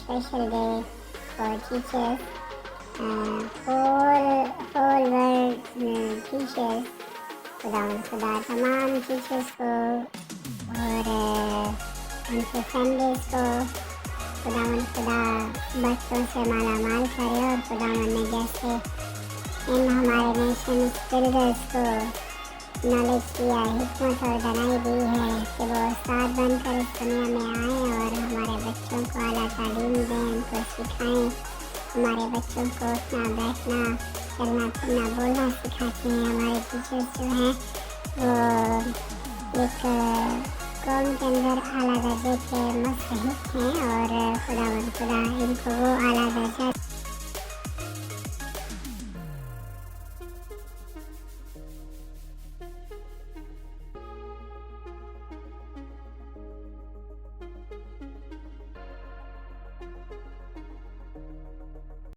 special day for teachers, whole world teachers. खुदा तमाम teachers को और उनके फैमिलीज को खुदा बच्चों से माला माल करे और खुदा ने जैसे इन हमारे नेशन बिल्डर्स को नॉलेज दिया, हिकमत और दानाई दी है कि वो उस्ताद बनकर इस दुनिया में आएँ और हमारे बच्चों को आला तालीम दें, उनको सिखाएं। हमारे बच्चों को उठना बैठना चलना फिरना बोलना सिखाते हैं। हमारे टीचर्स जो हैं वो एक कौम के अंदर आला दर्जे के मुस्तहिक हैं और खुदा इनको वो आला दर्जा